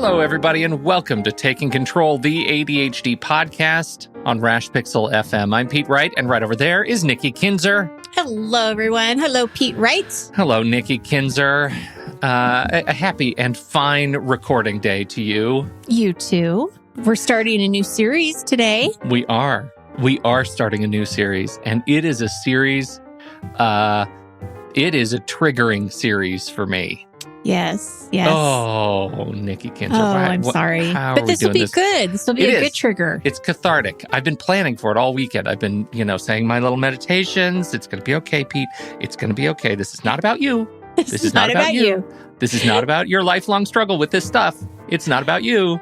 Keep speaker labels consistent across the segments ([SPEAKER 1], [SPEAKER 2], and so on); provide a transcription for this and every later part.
[SPEAKER 1] Hello, everybody, and welcome to Taking Control, the ADHD podcast on Rash Pixel FM. I'm Pete Wright, and right over there is Nikki Kinzer.
[SPEAKER 2] Hello, everyone. Hello, Pete Wright.
[SPEAKER 1] Hello, Nikki Kinzer. A happy and fine recording day to you.
[SPEAKER 2] You too. We're starting a new series today.
[SPEAKER 1] We are. We are starting a new series, and it is a series, it is a triggering series for me.
[SPEAKER 2] Yes.
[SPEAKER 1] Oh, Nikki Kinzer.
[SPEAKER 2] I'm sorry. But this will be good. This will be a good trigger.
[SPEAKER 1] It's cathartic. I've been planning for it all weekend. I've been, saying my little meditations. It's going to be okay, Pete. It's going to be okay. This is not about you.
[SPEAKER 2] This is not about you.
[SPEAKER 1] This is not about your lifelong struggle with this stuff. It's not about you.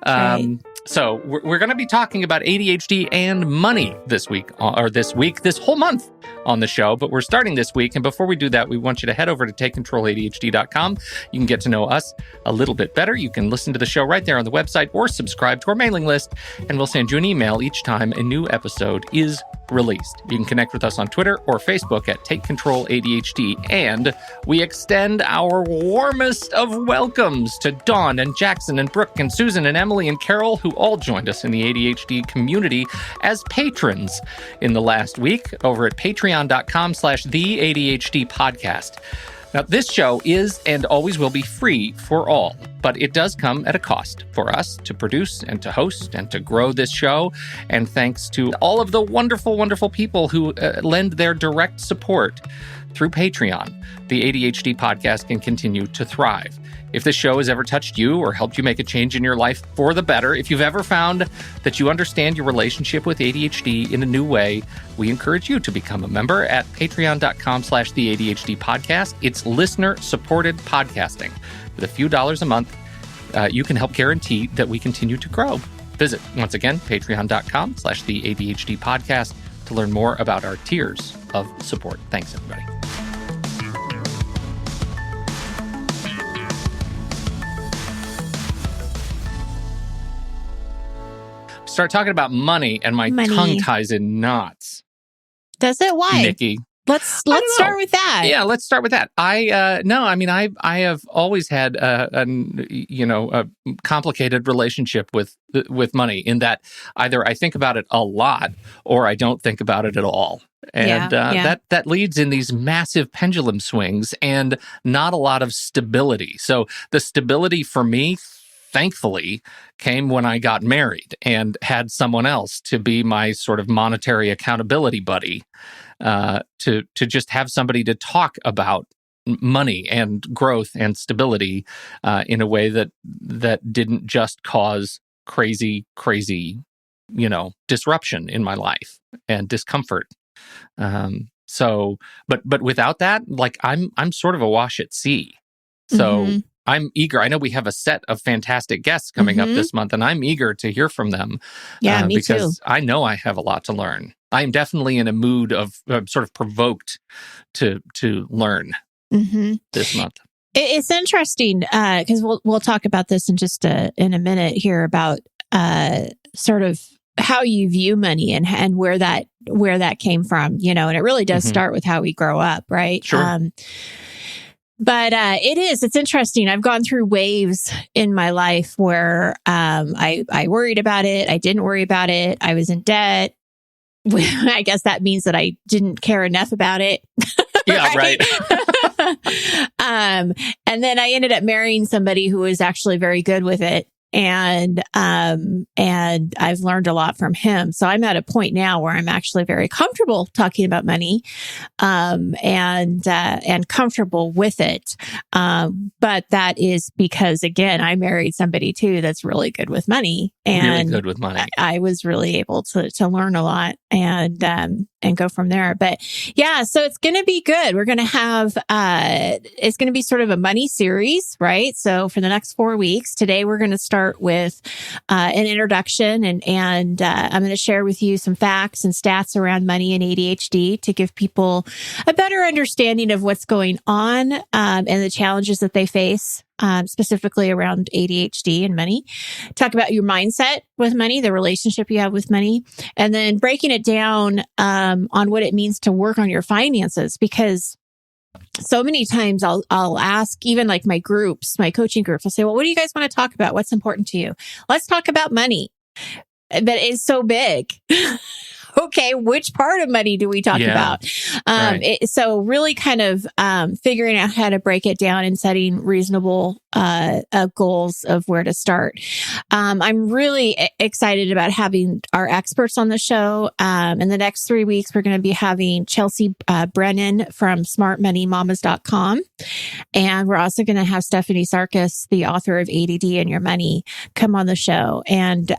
[SPEAKER 2] Right.
[SPEAKER 1] So we're going to be talking about ADHD and money this whole month on the show. But we're starting this week. And before we do that, we want you to head over to TakeControlADHD.com. You can get to know us a little bit better. You can listen to the show right there on the website or subscribe to our mailing list. And we'll send you an email each time a new episode is released. You can connect with us on Twitter or Facebook at Take Control ADHD. And we extend our warmest of welcomes to Dawn and Jackson and Brooke and Susan and Emily and Carol, who all joined us in the ADHD community as patrons in the last week over at patreon.com/the ADHD podcast. Now, this show is and always will be free for all, but it does come at a cost for us to produce and to host and to grow this show. And thanks to all of the wonderful, wonderful people who lend their direct support through Patreon, the ADHD podcast can continue to thrive. If this show has ever touched you or helped you make a change in your life for the better, if you've ever found that you understand your relationship with ADHD in a new way, we encourage you to become a member at patreon.com/the ADHD podcast. It's listener-supported podcasting. With a few dollars a month, you can help guarantee that we continue to grow. Visit, once again, patreon.com/the ADHD podcast to learn more about our tiers of support. Thanks, everybody. Start talking about money and my tongue ties in knots.
[SPEAKER 2] Does it? Why?
[SPEAKER 1] Nikki.
[SPEAKER 2] Let's start with that.
[SPEAKER 1] Yeah, let's start with that. I have always had a complicated relationship with money in that either I think about it a lot or I don't think about it at all. And that leads in these massive pendulum swings and not a lot of stability. So the stability for me, thankfully, came when I got married and had someone else to be my sort of monetary accountability buddy, to just have somebody to talk about money and growth and stability in a way that didn't just cause crazy, disruption in my life and discomfort. But without that, like I'm sort of awash at sea. So I'm eager. I know we have a set of fantastic guests coming up this month, and I'm eager to hear from them.
[SPEAKER 2] Yeah, me
[SPEAKER 1] because
[SPEAKER 2] too.
[SPEAKER 1] I know I have a lot to learn. I'm definitely in a mood of sort of provoked to learn this month.
[SPEAKER 2] It's interesting because we'll talk about this in just in a minute here about sort of how you view money and where that came from, and it really does start with how we grow up, right?
[SPEAKER 1] Sure.
[SPEAKER 2] But it's interesting. I've gone through waves in my life where I worried about it. I didn't worry about it. I was in debt. I guess that means that I didn't care enough about it.
[SPEAKER 1] Yeah, right.
[SPEAKER 2] And then I ended up marrying somebody who was actually very good with it. And I've learned a lot from him. So I'm at a point now where I'm actually very comfortable talking about money, and comfortable with it. But that is because, again, I married somebody too that's really good with money, and
[SPEAKER 1] really good with money.
[SPEAKER 2] I was really able to learn a lot and go from there. But yeah, so it's going to be good. We're going to have, it's going to be sort of a money series, right? So for the next 4 weeks, today we're going to start with an introduction, and I'm going to share with you some facts and stats around money and ADHD to give people a better understanding of what's going on and the challenges that they face, specifically around ADHD and money. Talk about your mindset with money, the relationship you have with money, and then breaking it down on what it means to work on your finances, because so many times I'll ask even like my groups, my coaching groups, I'll say, well, what do you guys want to talk about? What's important to you? Let's talk about money. But it's so big. Okay, which part of money do we talk about?
[SPEAKER 1] Right.
[SPEAKER 2] So really kind of figuring out how to break it down and setting reasonable goals of where to start. I'm really excited about having our experts on the show. In the next 3 weeks, we're going to be having Chelsea Brennan from smartmoneymamas.com. And we're also going to have Stephanie Sarkis, the author of ADD and Your Money, come on the show. And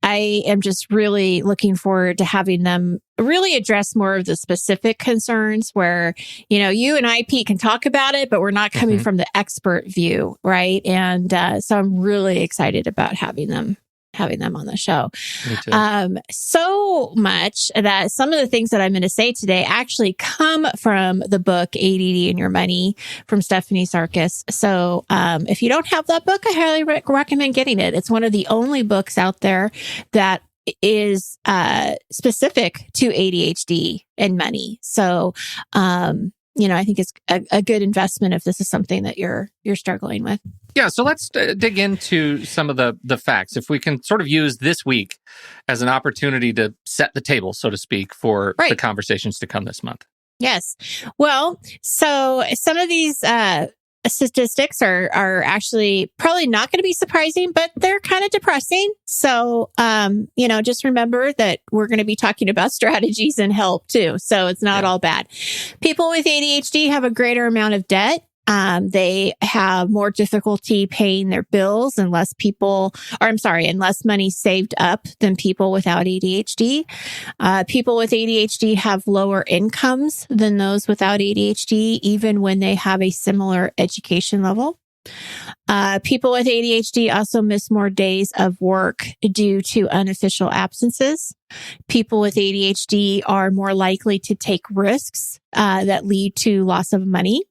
[SPEAKER 2] I am just really looking forward to having them really address more of the specific concerns where, you and I, Pete, can talk about it, but we're not coming from the expert view, right? And so I'm really excited about having them on the show.
[SPEAKER 1] Me too.
[SPEAKER 2] So much that some of the things that I'm going to say today actually come from the book ADD and Your Money from Stephanie Sarkis. So if you don't have that book, I highly recommend getting it. It's one of the only books out there that is specific to ADHD and money. So I think it's a good investment if this is something that you're struggling with.
[SPEAKER 1] Yeah, so let's dig into some of the facts. If we can sort of use this week as an opportunity to set the table, so to speak, for the conversations to come this month.
[SPEAKER 2] Yes. Well, so some of these statistics are actually probably not going to be surprising, but they're kind of depressing. So, just remember that we're going to be talking about strategies and help too. So it's not all bad. People with ADHD have a greater amount of debt. They have more difficulty paying their bills and less money saved up than people without ADHD. People with ADHD have lower incomes than those without ADHD, even when they have a similar education level. People with ADHD also miss more days of work due to unofficial absences. People with ADHD are more likely to take risks that lead to loss of money.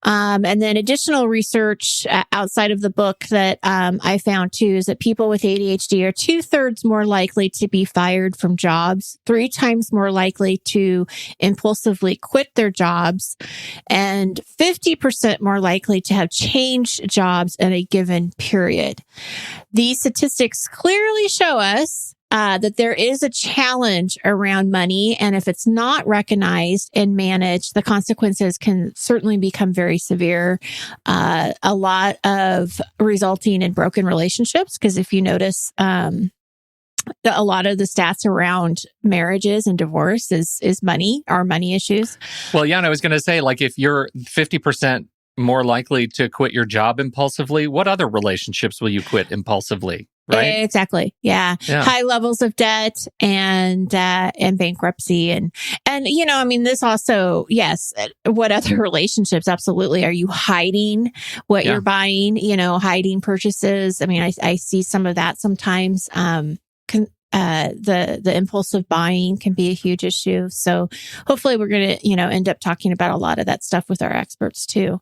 [SPEAKER 2] And then additional research outside of the book that I found too is that people with ADHD are 2/3 more likely to be fired from jobs, 3 times more likely to impulsively quit their jobs, and 50% more likely to have changed jobs in a given period. These statistics clearly show us that there is a challenge around money. And if it's not recognized and managed, the consequences can certainly become very severe. A lot of resulting in broken relationships. Because if you notice, a lot of the stats around marriages and divorce is money, or money issues.
[SPEAKER 1] Well, yeah, and I was going to say, like, if you're 50% more likely to quit your job impulsively, what other relationships will you quit impulsively? Right.
[SPEAKER 2] Exactly. Yeah. High levels of debt and bankruptcy. And, this also, yes. What other relationships? Absolutely. Are you hiding what you're buying, hiding purchases? I mean, I see some of that sometimes. The impulsive buying can be a huge issue. So hopefully we're going to, end up talking about a lot of that stuff with our experts too.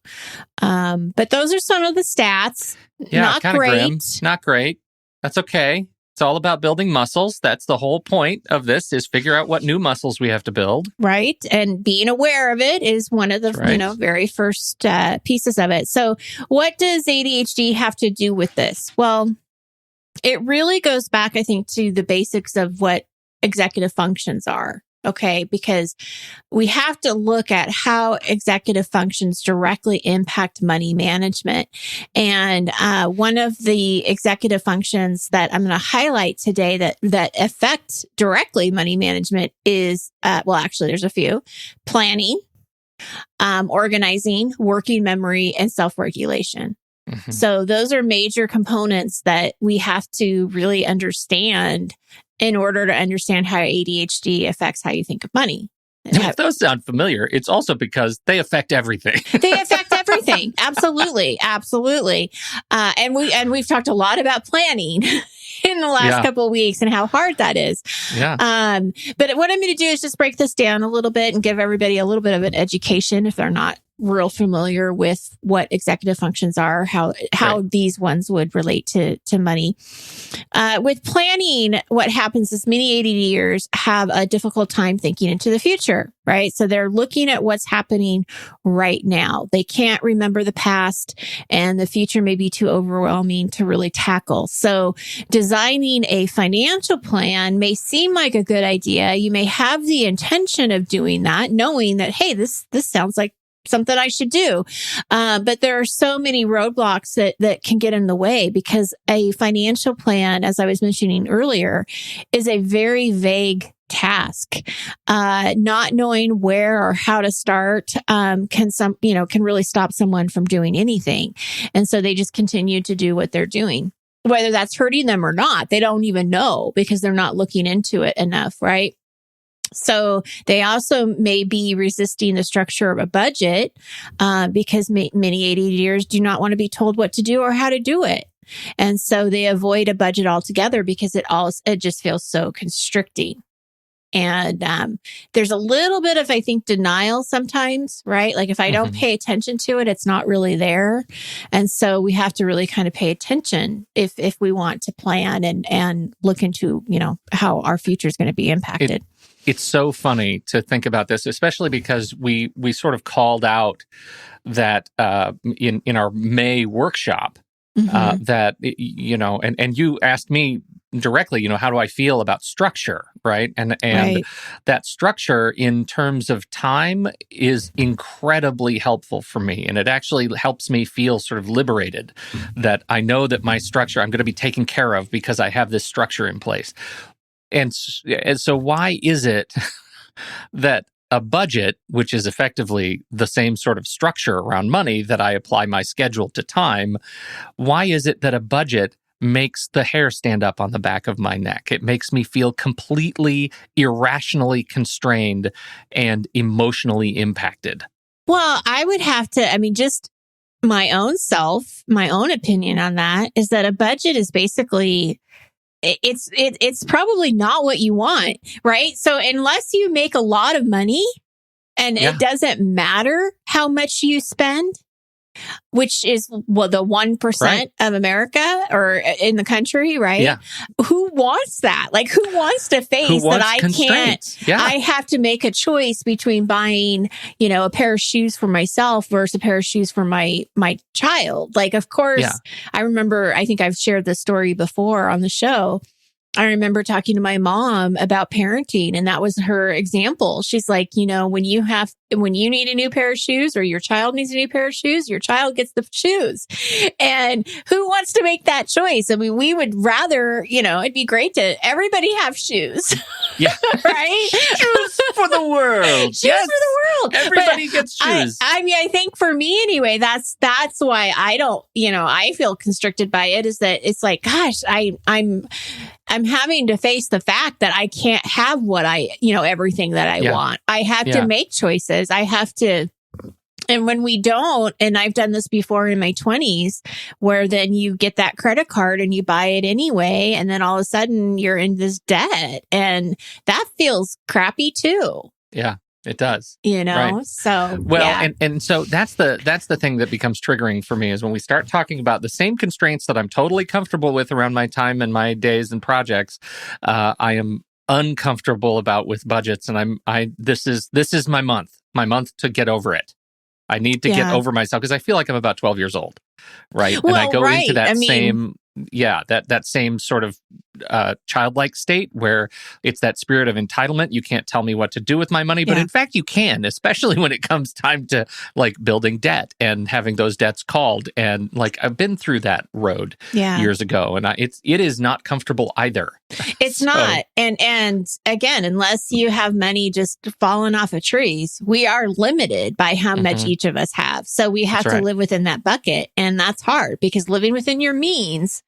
[SPEAKER 2] But those are some of the stats.
[SPEAKER 1] Yeah.
[SPEAKER 2] Not great.
[SPEAKER 1] Grim. Not great. That's okay. It's all about building muscles. That's the whole point of this, is figure out what new muscles we have to build.
[SPEAKER 2] Right. And being aware of it is one of the, very first pieces of it. So what does ADHD have to do with this? Well, it really goes back, I think, to the basics of what executive functions are. Okay, because we have to look at how executive functions directly impact money management. And one of the executive functions that I'm going to highlight today that affect directly money management is, actually, there's a few: planning, organizing, working memory, and self-regulation. Mm-hmm. So those are major components that we have to really understand in order to understand how ADHD affects how you think of money.
[SPEAKER 1] If those sound familiar, it's also because they affect everything.
[SPEAKER 2] They affect everything. Absolutely. Absolutely. And we've talked a lot about planning in the last couple of weeks and how hard that is.
[SPEAKER 1] Yeah.
[SPEAKER 2] But what I'm going to do is just break this down a little bit and give everybody a little bit of an education if they're not real familiar with what executive functions are, how
[SPEAKER 1] Right.
[SPEAKER 2] these ones would relate to money. With planning, what happens is many ADDers have a difficult time thinking into the future, right? So they're looking at what's happening right now. They can't remember the past, and the future may be too overwhelming to really tackle. So designing a financial plan may seem like a good idea. You may have the intention of doing that, knowing that, hey, this sounds like something I should do. But there are so many roadblocks that can get in the way, because a financial plan, as I was mentioning earlier, is a very vague task. Not knowing where or how to start, can really stop someone from doing anything. And so they just continue to do what they're doing, whether that's hurting them or not. They don't even know, because they're not looking into it enough, right? So they also may be resisting the structure of a budget, because many ADDers do not want to be told what to do or how to do it. And so they avoid a budget altogether, because it just feels so constricting. And there's a little bit of, I think, denial sometimes, right? Like if I don't pay attention to it, it's not really there. And so we have to really kind of pay attention if we want to plan and look into, how our future is going to be impacted.
[SPEAKER 1] It's so funny to think about this, especially because we sort of called out that in our May workshop, that, and you asked me directly, how do I feel about structure, right? And
[SPEAKER 2] Right.
[SPEAKER 1] that structure in terms of time is incredibly helpful for me. And it actually helps me feel sort of liberated, that I know that my structure, I'm going to be taken care of because I have this structure in place. And so why is it that a budget, which is effectively the same sort of structure around money that I apply my schedule to time, why is it that a budget makes the hair stand up on the back of my neck? It makes me feel completely irrationally constrained and emotionally impacted.
[SPEAKER 2] Well, I would have to, just my own opinion on that is that a budget is basically, it's probably not what you want, right? So unless you make a lot of money and it doesn't matter how much you spend, which is the 1% of America or in the country, right?
[SPEAKER 1] Yeah.
[SPEAKER 2] Who wants that? Like, who wants to face that I can't, I have to make a choice between buying, a pair of shoes for myself versus a pair of shoes for my child. Like, of course, I remember, I think I've shared this story before on the show. I remember talking to my mom about parenting, and that was her example. She's like, when you need a new pair of shoes or your child needs a new pair of shoes, your child gets the shoes. And who wants to make that choice? I mean, we would rather, it'd be great to everybody have shoes.
[SPEAKER 1] Yeah.
[SPEAKER 2] Right?
[SPEAKER 1] Shoes for the world.
[SPEAKER 2] Shoes for the world.
[SPEAKER 1] Everybody gets shoes.
[SPEAKER 2] I think for me anyway, that's why I don't, I feel constricted by it, is that it's like, gosh, I'm having to face the fact that I can't have what everything that I want. I have to make choices. I have to. And when we don't, and I've done this before in my 20s, where then you get that credit card and you buy it anyway, and then all of a sudden you're in this debt, and that feels crappy too.
[SPEAKER 1] Yeah, it does.
[SPEAKER 2] Right. So
[SPEAKER 1] and so that's the thing that becomes triggering for me, is when we start talking about the same constraints that I'm totally comfortable with around my time and my days and projects. I am uncomfortable about with budgets, and this is my month to get over it. I need to get over myself, because I feel like I'm about 12 years old, right?
[SPEAKER 2] Well,
[SPEAKER 1] and I go into that
[SPEAKER 2] same
[SPEAKER 1] that same sort of childlike state where it's that spirit of entitlement. You can't tell me what to do with my money, but in fact you can, especially when it comes time to like building debt and having those debts called. And like, I've been through that road years ago, and it is not comfortable either.
[SPEAKER 2] It's not. And again, unless you have money just falling off of trees, we are limited by how much each of us have. So we have to live within that bucket. And that's hard, because living within your means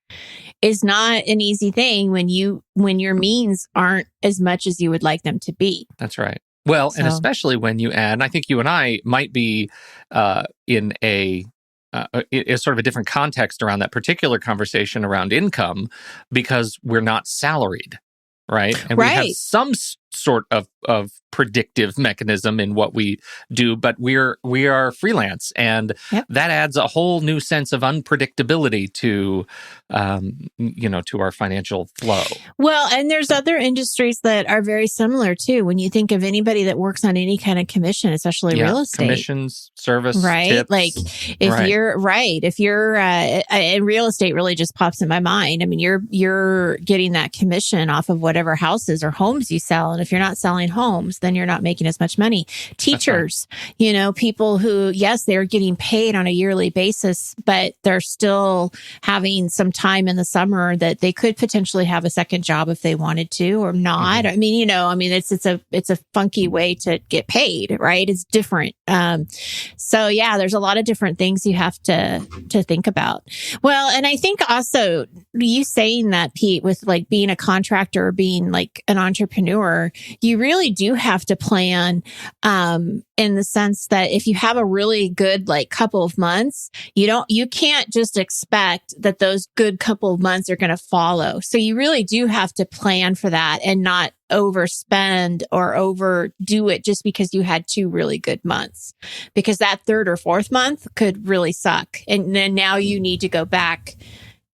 [SPEAKER 2] is not an easy thing when your means aren't as much as you would like them to be.
[SPEAKER 1] That's right. Well, and especially when you add, I think you and I might be in a sort of a different context around that particular conversation around income, because we're not salaried, right? And we have some sort of predictive mechanism in what we do, but we are freelance, and that adds a whole new sense of unpredictability to to our financial flow.
[SPEAKER 2] Well, and there's other industries that are very similar too. When you think of anybody that works on any kind of commission, especially real estate,
[SPEAKER 1] commissions, service,
[SPEAKER 2] right?
[SPEAKER 1] tips.
[SPEAKER 2] Like if you're and real estate really just pops in my mind. I mean, you're getting that commission off of whatever houses or homes you sell, and if you're not selling homes, then you're not making as much money. Teachers, people who, yes, they're getting paid on a yearly basis, but they're still having some time in the summer that they could potentially have a second job if they wanted to or not.
[SPEAKER 1] Mm-hmm.
[SPEAKER 2] I mean, it's a funky way to get paid, right? It's different. So yeah, there's a lot of different things you have to think about. Well, and I think also you saying that, Pete, with like being a contractor or being like an entrepreneur, you really do have to plan, in the sense that if you have a really good like couple of months, you can't just expect that those good couple of months are going to follow. So you really do have to plan for that and not overspend or overdo it just because you had 2 really good months, because that 3rd or 4th month could really suck. And then now you need to go back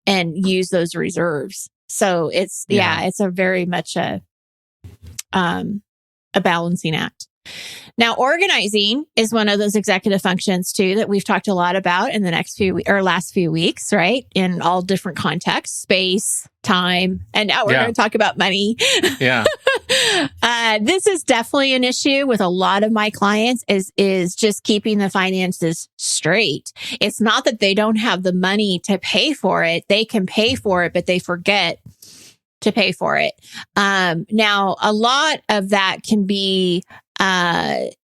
[SPEAKER 2] and use those reserves. So it's a very much a balancing act. Now, organizing is one of those executive functions too that we've talked a lot about in the last few weeks, right? In all different contexts, space, time, and now we're going to talk about money.
[SPEAKER 1] Yeah.
[SPEAKER 2] This is definitely an issue with a lot of my clients is just keeping the finances straight. It's not that they don't have the money to pay for it. They can pay for it, but they forget to pay for it. Now, a lot of that can be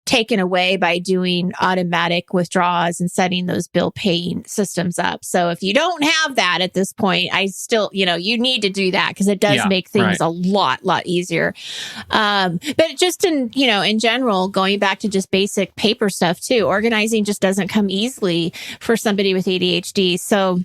[SPEAKER 2] taken away by doing automatic withdrawals and setting those bill paying systems up. So if you don't have that at this point, I still, you need to do that because it does make things a lot easier. But just in general, going back to just basic paper stuff too, organizing just doesn't come easily for somebody with ADHD. So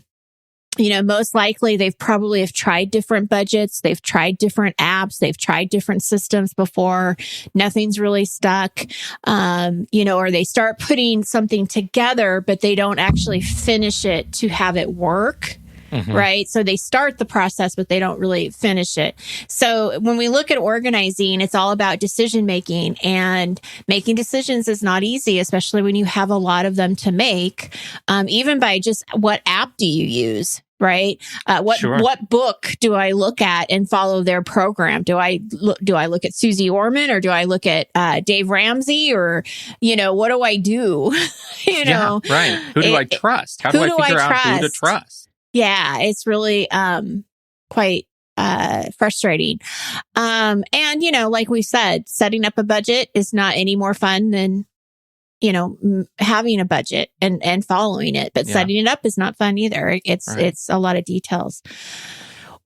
[SPEAKER 2] most likely they've probably have tried different budgets. They've tried different apps. They've tried different systems before. Nothing's really stuck. Or they start putting something together, but they don't actually finish it to have it work. Mm-hmm. Right. So they start the process, but they don't really finish it. So when we look at organizing, it's all about decision making, and making decisions is not easy, especially when you have a lot of them to make. Even by just what app do you use? Right. What book do I look at and follow their program? Do I look at Susie Orman, or do I look at Dave Ramsey, or what do I do?
[SPEAKER 1] Right. Who do I trust? How do I figure out who to trust?
[SPEAKER 2] Yeah, it's really quite frustrating. And like we said, setting up a budget is not any more fun than having a budget and following it, but setting it up is not fun either. It's a lot of details.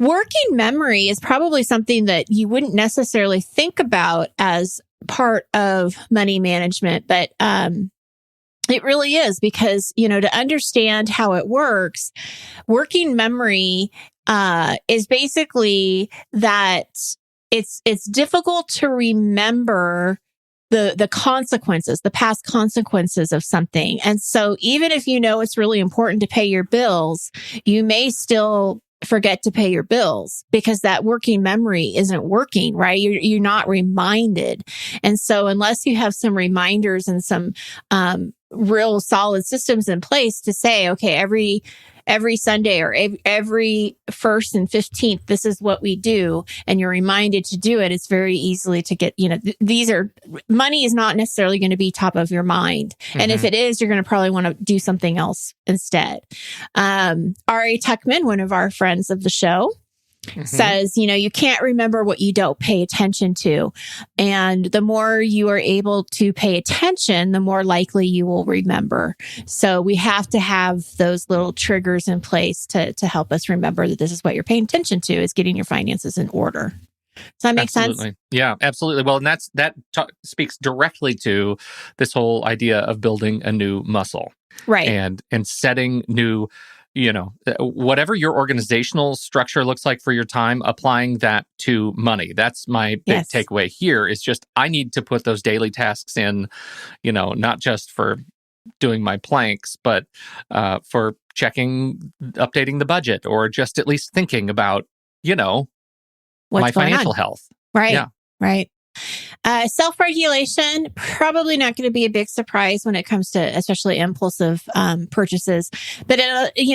[SPEAKER 2] Working memory is probably something that you wouldn't necessarily think about as part of money management, but it really is, because, to understand how it works, working memory is basically that it's difficult to remember the consequences, the past consequences of something. And so even if it's really important to pay your bills, you may still forget to pay your bills because that working memory isn't working, right? You're not reminded. And so unless you have some reminders and some real solid systems in place to say, okay, every Sunday or every 1st and 15th, this is what we do, and you're reminded to do it, it's very easily to get, money is not necessarily going to be top of your mind. Mm-hmm. And if it is, you're going to probably want to do something else instead. R.A. Tuckman, one of our friends of the show, says, you can't remember what you don't pay attention to. And the more you are able to pay attention, the more likely you will remember. So we have to have those little triggers in place to help us remember that this is what you're paying attention to, is getting your finances in order. Does that make sense?
[SPEAKER 1] Yeah, absolutely. Well, and that speaks directly to this whole idea of building a new muscle.
[SPEAKER 2] Right.
[SPEAKER 1] And setting new whatever your organizational structure looks like for your time, applying that to money. That's my big takeaway here is just, I need to put those daily tasks in, not just for doing my planks, but for updating the budget, or just at least thinking about, my financial health.
[SPEAKER 2] Right.
[SPEAKER 1] Yeah.
[SPEAKER 2] Right. Self-regulation, probably not going to be a big surprise when it comes to especially impulsive purchases. But,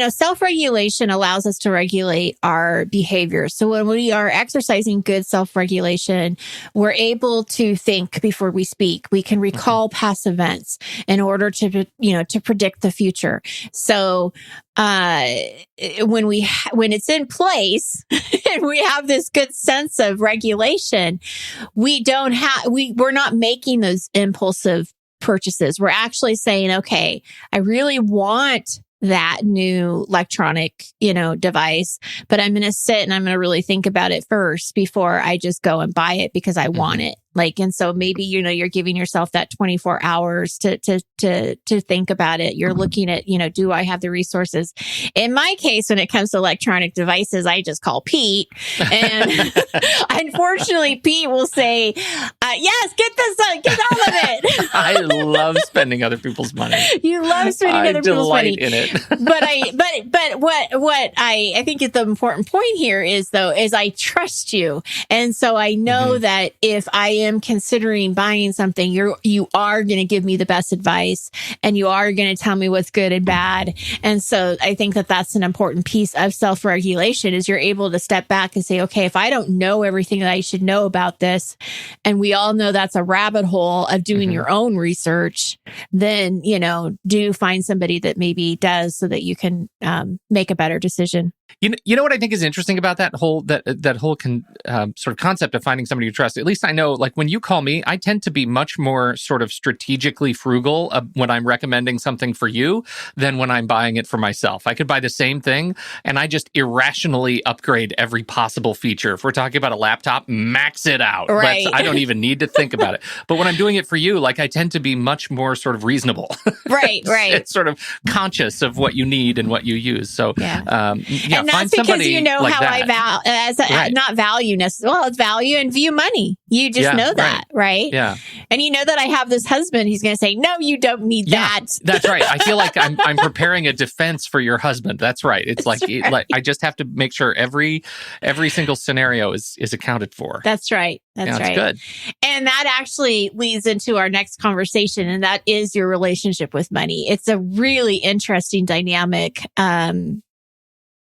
[SPEAKER 2] self-regulation allows us to regulate our behavior. So when we are exercising good self-regulation, we're able to think before we speak. We can recall past events in order to predict the future. So when it's in place and we have this good sense of regulation, we're not making those impulsive purchases. We're actually saying, okay, I really want that new electronic, device, but I'm going to sit and I'm going to really think about it first before I just go and buy it because I want it. And so maybe, you're giving yourself that 24 hours to think about it. You're looking at, do I have the resources? In my case, when it comes to electronic devices, I just call Pete. And unfortunately, Pete will say, yes, get all of it.
[SPEAKER 1] I love spending other people's money.
[SPEAKER 2] You love spending other people's money.
[SPEAKER 1] I delight in it.
[SPEAKER 2] But what I think is the important point here is I trust you. And so I know that if I am considering buying something, you are going to give me the best advice, and you are going to tell me what's good and bad. And so I think that that's an important piece of self-regulation, is you're able to step back and say, okay, if I don't know everything that I should know about this, and we all know that's a rabbit hole of doing your own research, then, do find somebody that maybe does, so that you can make a better decision.
[SPEAKER 1] You know what I think is interesting about that whole sort of concept of finding somebody you trust. At least I know, like, when you call me, I tend to be much more sort of strategically frugal when I'm recommending something for you than when I'm buying it for myself. I could buy the same thing and I just irrationally upgrade every possible feature. If we're talking about a laptop, max it out.
[SPEAKER 2] Right.
[SPEAKER 1] I don't even need to think about it. But when I'm doing it for you, like, I tend to be much more sort of reasonable.
[SPEAKER 2] Right.
[SPEAKER 1] It's sort of conscious of what you need and what you use. So,
[SPEAKER 2] and that's because
[SPEAKER 1] like
[SPEAKER 2] how
[SPEAKER 1] that.
[SPEAKER 2] Not value necessarily. Well, it's value and view money. You just know that, right?
[SPEAKER 1] Yeah.
[SPEAKER 2] And you know that I have this husband. He's going to say, no, you don't need that.
[SPEAKER 1] That's right. I feel like I'm preparing a defense for your husband. That's right. It's like I just have to make sure every single scenario is accounted for.
[SPEAKER 2] That's right. That's right.
[SPEAKER 1] Good.
[SPEAKER 2] And that actually leads into our next conversation, and that is your relationship with money. It's a really interesting dynamic.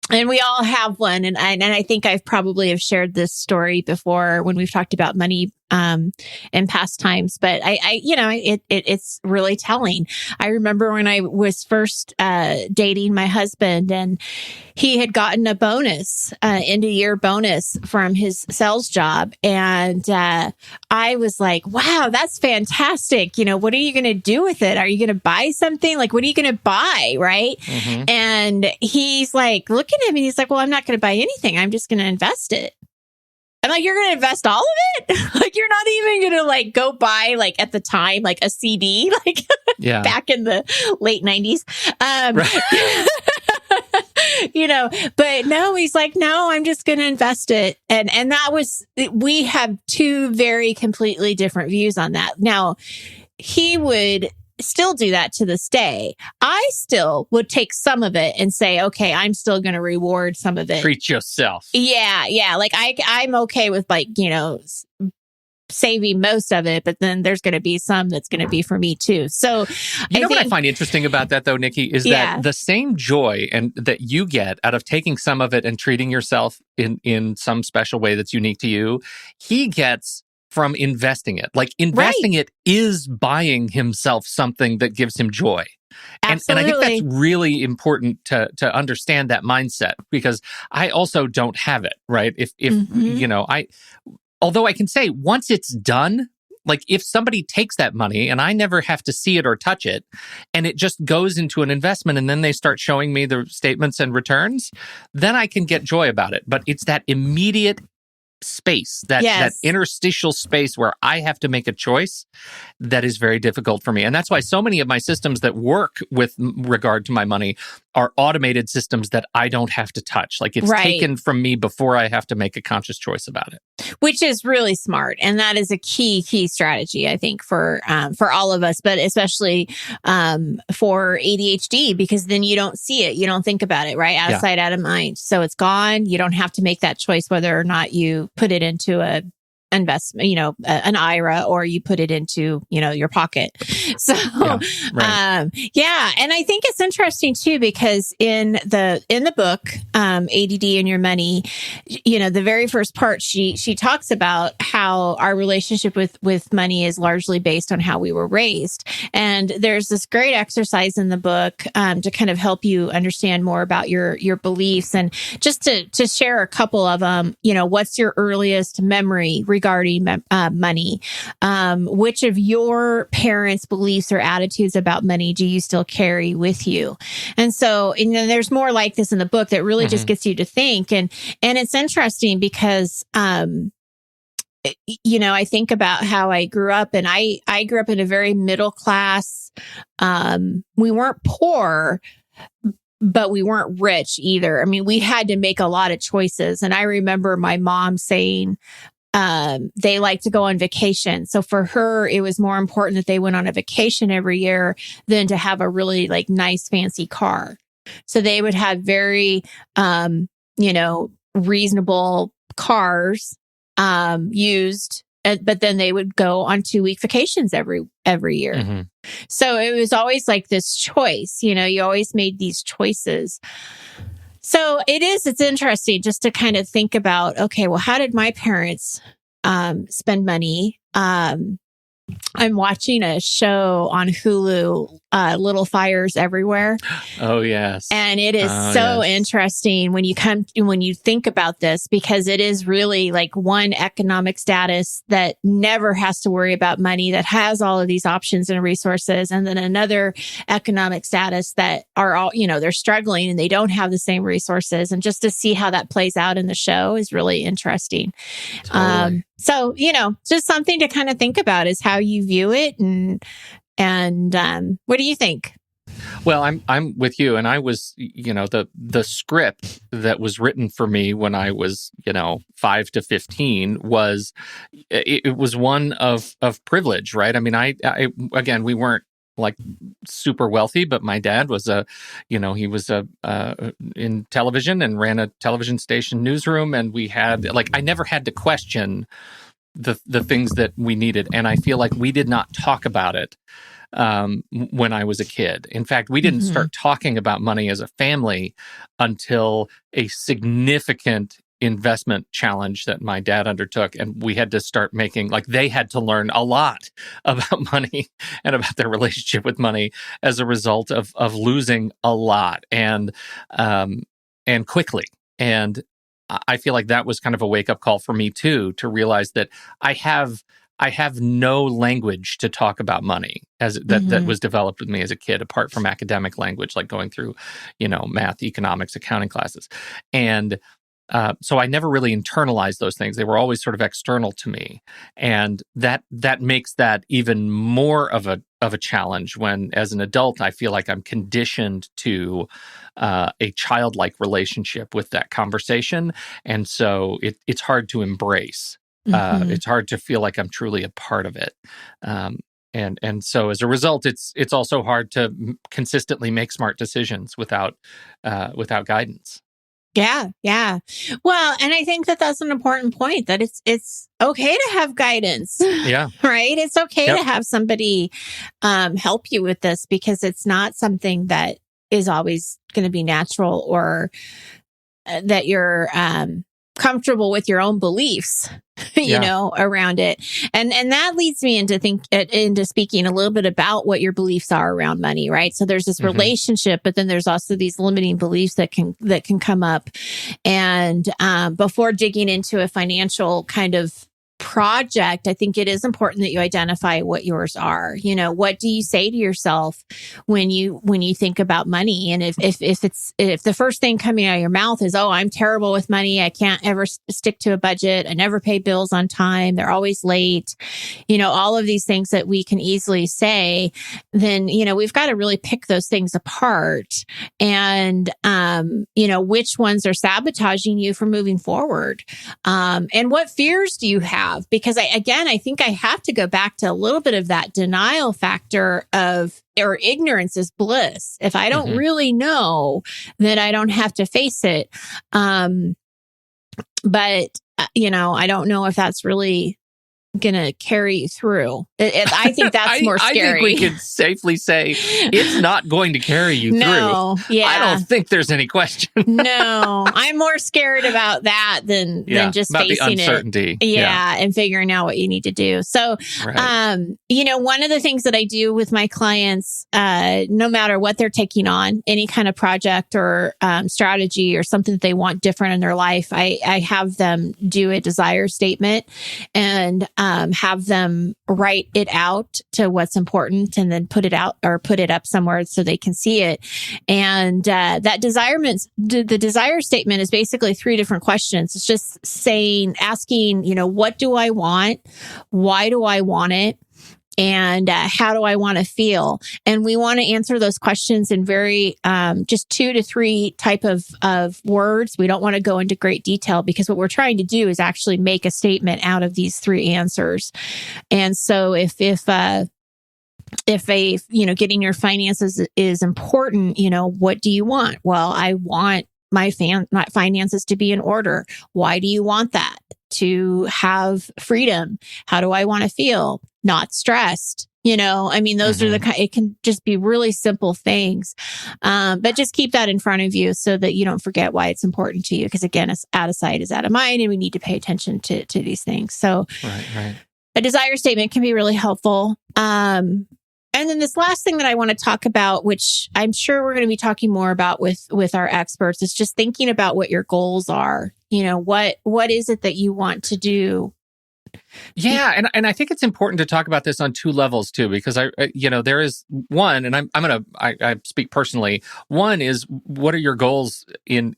[SPEAKER 2] And we all have one. And I think I've probably have shared this story before when we've talked about money in past times, but it's really telling. I remember when I was first dating my husband, and he had gotten a bonus, end of year bonus from his sales job. And I was like, wow, that's fantastic. What are you going to do with it? Are you going to buy something? Like, what are you going to buy? Right. And he's like, looking at me, he's like, well, I'm not going to buy anything. I'm just going to invest it. I'm like, you're going to invest all of it? Like, you're not even going to like go buy, like, at the time, like a CD, like back in the late 90s. But no, he's like, no, I'm just going to invest it. And we have two very completely different views on that. Now, he would still do that to this day. I still would take some of it and say, okay, I'm still going to reward some of it.
[SPEAKER 1] Treat yourself.
[SPEAKER 2] Yeah. Like I'm okay with, like, saving most of it, but then there's going to be some that's going to be for me too. So
[SPEAKER 1] what I find interesting about that, though, Nikki, is that the same joy and that you get out of taking some of it and treating yourself in some special way that's unique to you, he gets from investing it. Like, investing it is buying himself something that gives him joy. And I think that's really important to understand that mindset, because I also don't have it, right? If although I can say, once it's done, like, if somebody takes that money and I never have to see it or touch it, and it just goes into an investment, and then they start showing me the statements and returns, then I can get joy about it. But it's that immediate space, that interstitial space where I have to make a choice, that is very difficult for me. And that's why so many of my systems that work with regard to my money are automated systems that I don't have to touch. Like it's taken from me before I have to make a conscious choice about it.
[SPEAKER 2] Which is really smart. And that is a key strategy, I think, for all of us, but especially for ADHD, because then you don't see it. You don't think about it, right? Out of sight, out of mind. So it's gone. You don't have to make that choice whether or not you put it into a investment, an IRA, or you put it into, your pocket. So, And I think it's interesting too, because in the book, ADD and Your Money, the very first part, she talks about how our relationship with money is largely based on how we were raised. And there's this great exercise in the book, to kind of help you understand more about your beliefs, and just to share a couple of them. What's your earliest memory regarding money? Which of your parents' beliefs or attitudes about money do you still carry with you? And so, then there's more like this in the book that really just gets you to think. And it's interesting because, I think about how I grew up, and I grew up in a very middle class. We weren't poor, but we weren't rich either. I mean, we had to make a lot of choices. And I remember my mom saying, they like to go on vacation. So for her, it was more important that they went on a vacation every year than to have a really nice fancy car. So they would have very, reasonable cars, used, but then they would go on 2-week vacations every year. Mm-hmm. So it was always like this choice, you always made these choices. So it's interesting just to kind of think about, okay, well, how did my parents spend money? I'm watching a show on Hulu, Little Fires Everywhere.
[SPEAKER 1] Oh, yes.
[SPEAKER 2] And it is interesting when you think about this, because it is really like one economic status that never has to worry about money, that has all of these options and resources. And then another economic status that are all, they're struggling and they don't have the same resources. And just to see how that plays out in the show is really interesting. Totally. So, just something to kind of think about is how you view it. And what do you think?
[SPEAKER 1] Well, I'm with you. And I was, the script that was written for me when I was, 5 to 15 it was one of privilege, right? I mean, I again, we weren't like super wealthy, but my dad was he was in television and ran a television station newsroom. And we had I never had to question the things that we needed. And I feel like we did not talk about it when I was a kid. In fact, we didn't start talking about money as a family until a significant investment challenge that my dad undertook. And we had to start making, they had to learn a lot about money and about their relationship with money as a result of losing a lot and quickly. And I feel like that was kind of a wake-up call for me too, to realize that I have no language to talk about money that was developed with me as a kid, apart from academic language, like going through, math, economics, accounting classes. And so I never really internalized those things. They were always sort of external to me. And that makes that even more of a challenge when, as an adult, I feel like I'm conditioned to a childlike relationship with that conversation. And so it's hard to embrace. It's hard to feel like I'm truly a part of it. And so as a result, it's also hard to consistently make smart decisions without guidance.
[SPEAKER 2] Yeah. Well, and I think that's an important point, that it's okay to have guidance.
[SPEAKER 1] Yeah.
[SPEAKER 2] Right? It's okay to have somebody help you with this, because it's not something that is always going to be natural, or that you're comfortable with your own beliefs, around it. And that leads me into speaking a little bit about what your beliefs are around money, right? So there's this relationship, but then there's also these limiting beliefs that can come up. And before digging into a financial kind of project, I think it is important that you identify what yours are. What do you say to yourself when you think about money? And if the first thing coming out of your mouth is, "Oh, I'm terrible with money. I can't ever stick to a budget. I never pay bills on time. They're always late." All of these things that we can easily say, then, we've got to really pick those things apart and, which ones are sabotaging you from moving forward. And what fears do you have? Because I think I have to go back to a little bit of that denial factor or ignorance is bliss. If I don't really know, then I don't have to face it. But, I don't know if that's really going to carry you through. I think that's more scary.
[SPEAKER 1] I think we could safely say it's not going to carry you
[SPEAKER 2] through. Yeah.
[SPEAKER 1] I don't think there's any question.
[SPEAKER 2] No, I'm more scared about that than just
[SPEAKER 1] about
[SPEAKER 2] facing
[SPEAKER 1] the uncertainty.
[SPEAKER 2] it. Yeah, and figuring out what you need to do. So,
[SPEAKER 1] right.
[SPEAKER 2] One of the things that I do with my clients, no matter what they're taking on, any kind of project or strategy or something that they want different in their life, I have them do a desire statement and have them write it out to what's important and then put it out or put it up somewhere so they can see it. And the desire statement is basically 3 different questions. It's just asking, what do I want? Why do I want it? And how do I want to feel? And we want to answer those questions in very just 2 to 3 type of words. We don't want to go into great detail because what we're trying to do is actually make a statement out of these 3 answers. And so if getting your finances is important, what do you want? Well, I want my finances to be in order. Why do you want that? To have freedom. How do I want to feel? Not stressed. Those are it can just be really simple things. But just keep that in front of you so that you don't forget why it's important to you. Because again, it's out of sight is out of mind, and we need to pay attention to these things. So
[SPEAKER 1] right.
[SPEAKER 2] A desire statement can be really helpful. And then this last thing that I want to talk about, which I'm sure we're going to be talking more about with our experts, is just thinking about what your goals are. What is it that you want to do?
[SPEAKER 1] Yeah, and I think it's important to talk about this on 2 levels too, because there is one, and I speak personally. One is, what are your goals in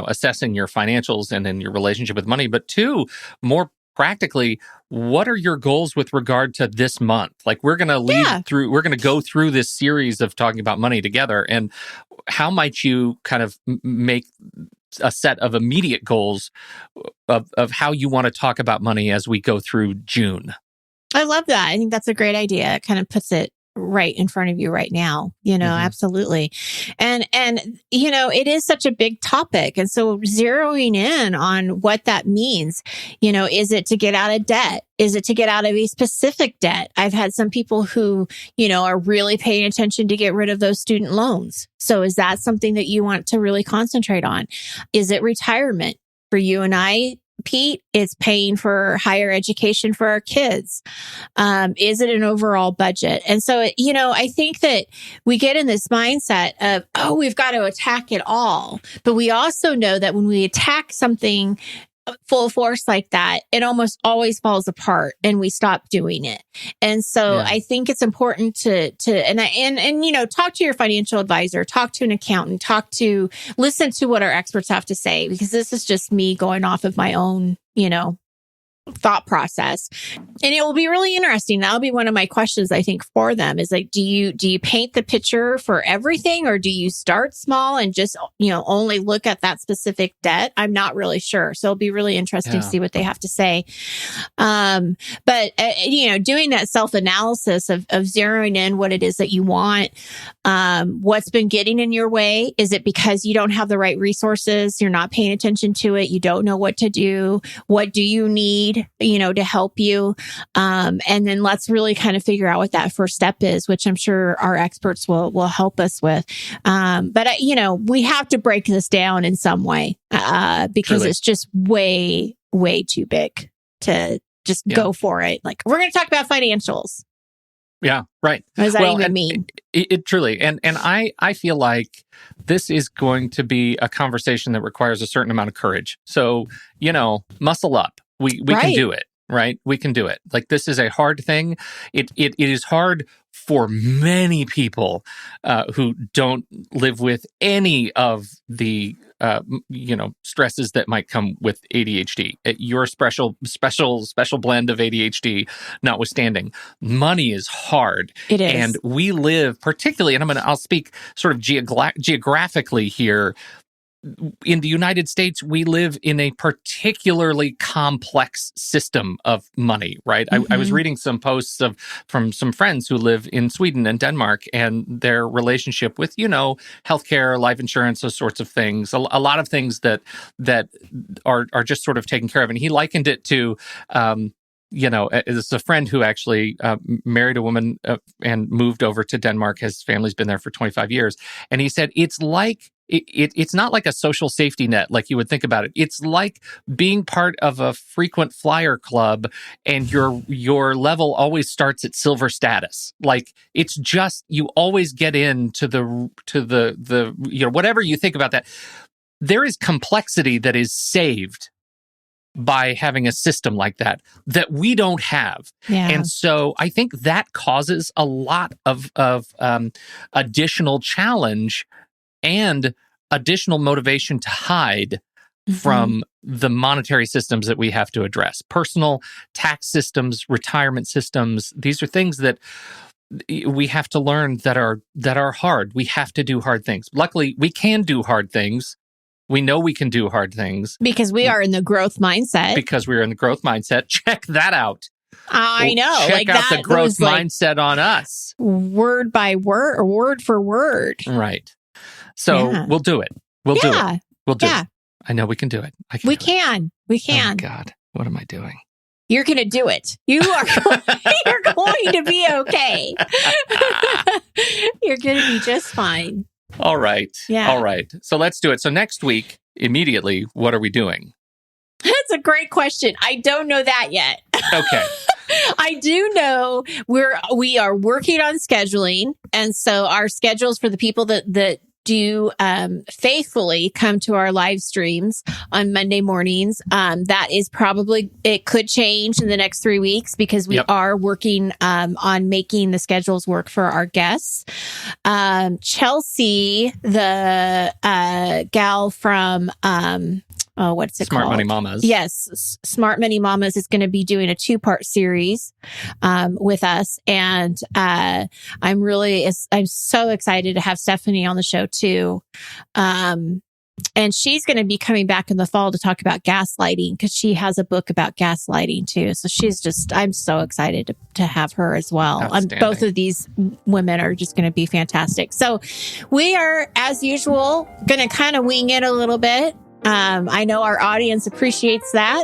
[SPEAKER 1] assessing your financials and in your relationship with money? But 2, more practically, what are your goals with regard to this month? Like, we're going to go through this series of talking about money together, and how might you kind of make a set of immediate goals of how you want to talk about money as we go through June?
[SPEAKER 2] I love that. I think that's a great idea. It kind of puts it right in front of you right now, absolutely. And, it is such a big topic. And so zeroing in on what that means, is it to get out of debt? Is it to get out of a specific debt? I've had some people who, are really paying attention to get rid of those student loans. So is that something that you want to really concentrate on? Is it retirement? For you and I, Pete, it's paying for higher education for our kids. Is it an overall budget? And so, I think that we get in this mindset of, we've got to attack it all. But we also know that when we attack something full force like that, it almost always falls apart and we stop doing it. And so I think it's important to talk to your financial advisor, talk to an accountant, listen to what our experts have to say, because this is just me going off of my own, thought process. And it will be really interesting. That'll be one of my questions, I think, for them is like, do you paint the picture for everything, or do you start small and just, only look at that specific debt? I'm not really sure. So it'll be really interesting to see what they have to say. But doing that self-analysis of zeroing in what it is that you want, what's been getting in your way. Is it because you don't have the right resources? You're not paying attention to it. You don't know what to do. What do you need, to help you? And then let's really kind of figure out what that first step is, which I'm sure our experts will help us with. But we have to break this down in some way, because
[SPEAKER 1] Truly.
[SPEAKER 2] It's just way, way too big to just go for it. Like, we're going to talk about financials.
[SPEAKER 1] Yeah, right.
[SPEAKER 2] What does that even mean?
[SPEAKER 1] It truly, and I feel like this is going to be a conversation that requires a certain amount of courage. So, muscle up. We can do it, right? We can do it. Like, this is a hard thing. It is hard for many people who don't live with any of the stresses that might come with ADHD. Your special blend of ADHD notwithstanding, money is hard.
[SPEAKER 2] It is.
[SPEAKER 1] And we live particularly, and I'll speak sort of geographically here. In the United States, we live in a particularly complex system of money, right? I was reading some posts from some friends who live in Sweden and Denmark, and their relationship with, healthcare, life insurance, those sorts of things, a lot of things that are just sort of taken care of. And he likened it to, it's a friend who actually married a woman and moved over to Denmark. His family's been there for 25 years. And he said, it's like, it's not like a social safety net like you would think about it. It's like being part of a frequent flyer club, and your level always starts at silver status. Like, it's just, you always get into the whatever you think about that. There is complexity that is saved by having a system like that we don't have.
[SPEAKER 2] Yeah.
[SPEAKER 1] And so I think that causes a lot of additional challenge and additional motivation to hide from the monetary systems that we have to address. Personal tax systems, retirement systems, these are things that we have to learn that are hard. We have to do hard things. Luckily, we can do hard things. We know we can do hard things.
[SPEAKER 2] Because we are in the growth mindset.
[SPEAKER 1] Because we're in the growth mindset. Check that out.
[SPEAKER 2] I know.
[SPEAKER 1] Check out the growth mindset on us.
[SPEAKER 2] Word by word, or word for word.
[SPEAKER 1] Right. So we'll do it. We'll do it. We'll do it. I know we can do it.
[SPEAKER 2] We can.
[SPEAKER 1] Oh, God. What am I doing?
[SPEAKER 2] You're going to do it. You're going to be okay. You're going to be just fine.
[SPEAKER 1] All right.
[SPEAKER 2] Yeah.
[SPEAKER 1] All right. So let's do it. So next week, immediately, what are we doing?
[SPEAKER 2] That's a great question. I don't know that yet.
[SPEAKER 1] Okay.
[SPEAKER 2] I do know we are working on scheduling. And so our schedules for the people that do faithfully come to our live streams on Monday mornings. That is probably, it could change in the next 3 weeks because we are working on making the schedules work for our guests. Chelsea, the gal from what's it called?
[SPEAKER 1] Smart Money Mamas.
[SPEAKER 2] Yes. Smart Money Mamas is going to be doing a 2-part series with us. And I'm so excited to have Stephanie on the show too. And she's going to be coming back in the fall to talk about gaslighting, because she has a book about gaslighting too. So I'm so excited to have her as well. Both of these women are just going to be fantastic. So we are, as usual, going to kind of wing it a little bit. I know our audience appreciates that.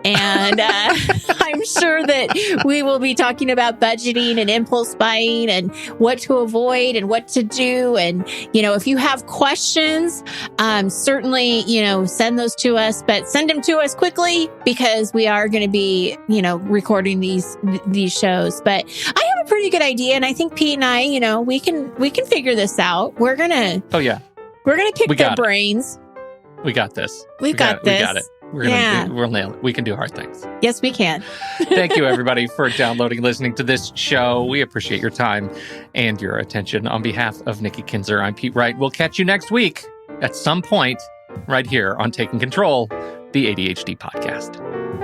[SPEAKER 2] And I'm sure that we will be talking about budgeting and impulse buying and what to avoid and what to do. And, if you have questions, certainly, send those to us, but send them to us quickly, because we are going to be, recording these shows. But I have a pretty good idea. And I think Pete and I, we can figure this out. We're going to pick their brains.
[SPEAKER 1] We got this.
[SPEAKER 2] We got this.
[SPEAKER 1] We got it. We'll nail it. We can do hard things.
[SPEAKER 2] Yes, we can.
[SPEAKER 1] Thank you, everybody, for downloading and listening to this show. We appreciate your time and your attention. On behalf of Nikki Kinzer, I'm Pete Wright. We'll catch you next week at some point right here on Taking Control, the ADHD podcast.